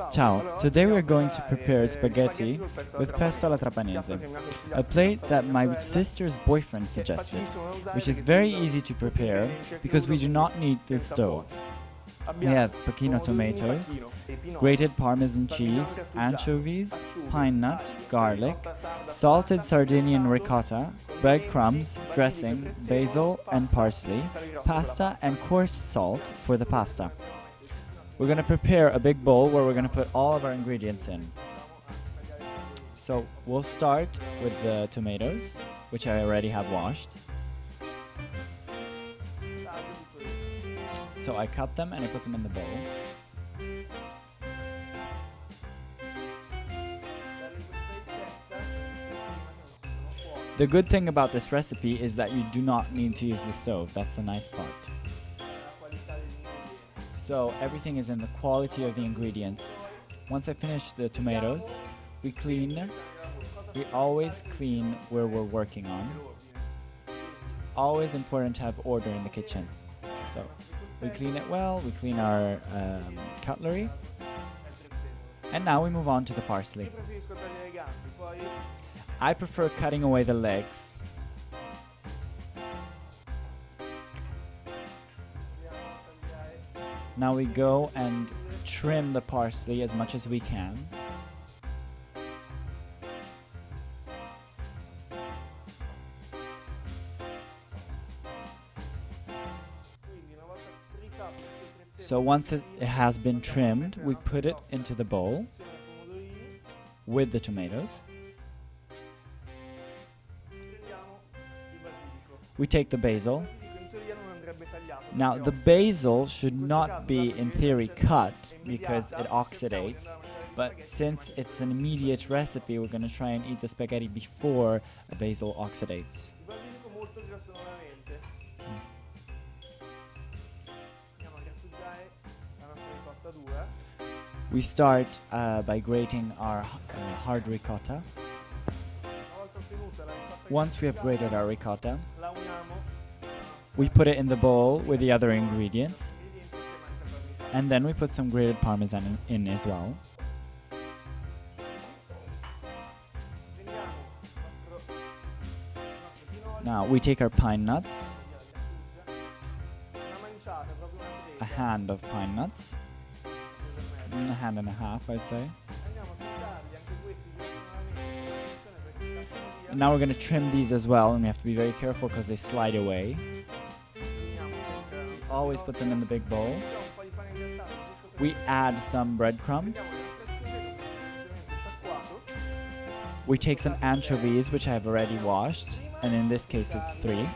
Ciao, today we are going to prepare spaghetti with pesto alla Trapanese, a plate that my sister's boyfriend suggested, which is very easy to prepare because we do not need the stove. We have pecino tomatoes, grated Parmesan cheese, anchovies, pine nut, garlic, salted Sardinian ricotta, breadcrumbs, dressing, basil and parsley, pasta and coarse salt for the pasta. We're going to prepare a big bowl where we're going to put all of our ingredients in. So we'll start with the tomatoes, which I already have washed. So I cut them and I put them in the bowl. The good thing about this recipe is that you do not need to use the stove. That's the nice part. So everything is in the quality of the ingredients. Once I finish the tomatoes, we clean. We always clean where we're working on. It's always important to have order in the kitchen. So we clean it well, we clean our cutlery. And now we move on to the parsley. I prefer cutting away the legs. Now we go and trim the parsley as much as we can. So once it has been trimmed, we put it into the bowl with the tomatoes. We take the basil. Now the basil should not be in theory cut because it oxidates, but since it's an immediate recipe, we're going to try and eat the spaghetti before the basil oxidates. We start by grating our hard ricotta. Once we have grated our ricotta, we put it in the bowl with the other ingredients, and then we put some grated Parmesan in as well. Now we take our pine nuts, a hand of pine nuts, a hand and a half, I'd say. And now we're going to trim these as well, and we have to be very careful because they slide away. Always put them in the big bowl. We add some breadcrumbs. We take some anchovies, which I have already washed, and in this case it's 3.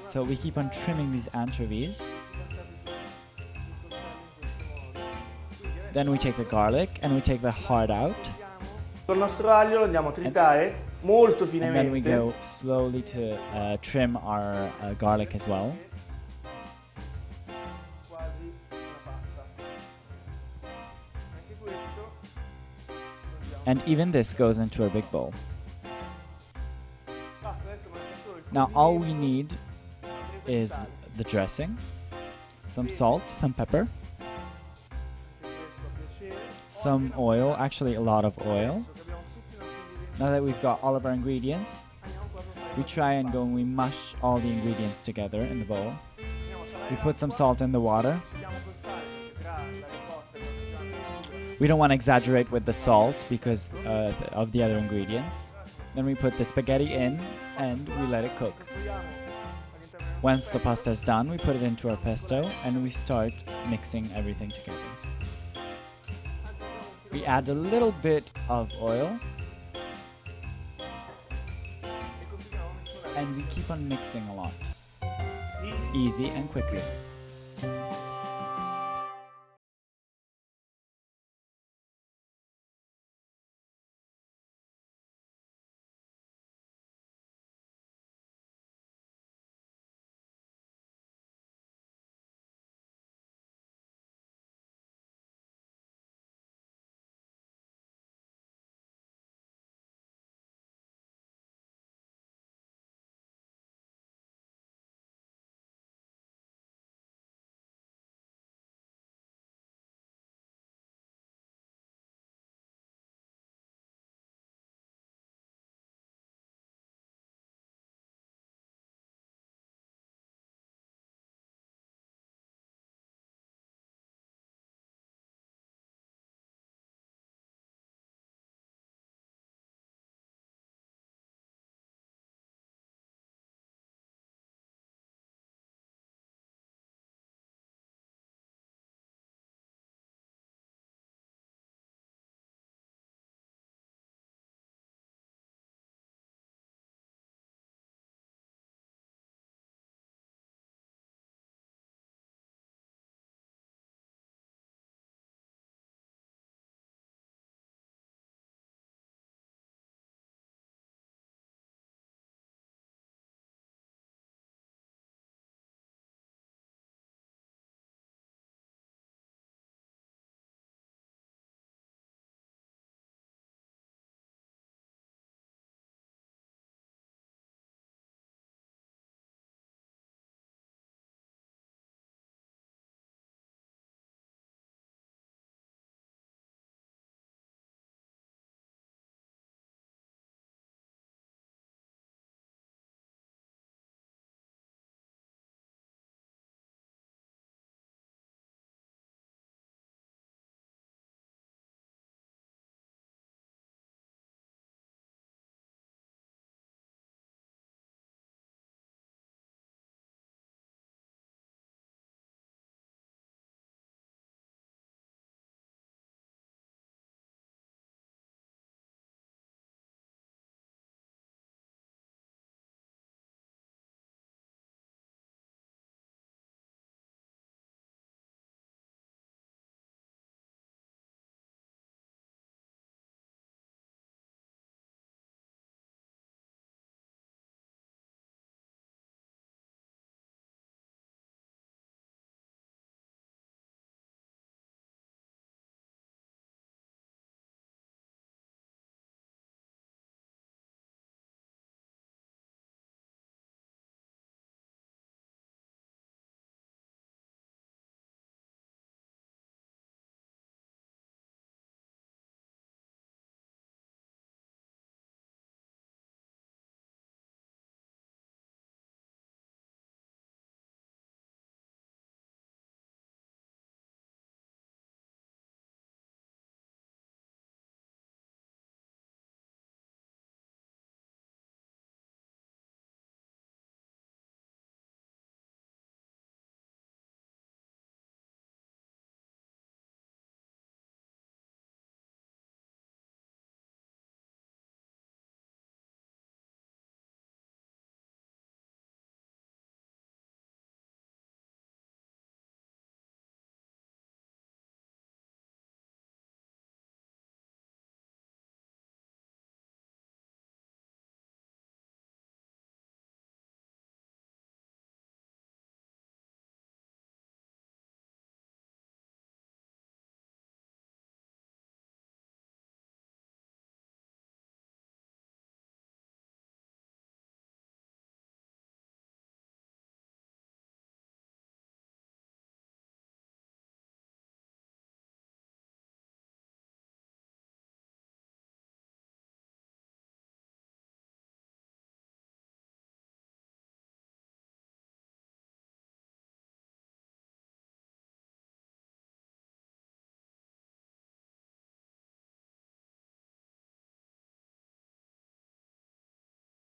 So we keep on trimming these anchovies. Then we take the garlic and we take the heart out. Il nostro aglio lo andiamo a tritare molto finemente. And then we go slowly to trim our garlic as well. And even this goes into a big bowl. Now all we need is the dressing, some salt, some pepper, some oil, actually a lot of oil. Now that we've got all of our ingredients, we try and go and we mush all the ingredients together in the bowl. We put some salt in the water. We don't want to exaggerate with the salt because of the other ingredients. Then we put the spaghetti in and we let it cook. Once the pasta is done, we put it into our pesto and we start mixing everything together. We add a little bit of oil and we keep on mixing a lot. Easy and quickly.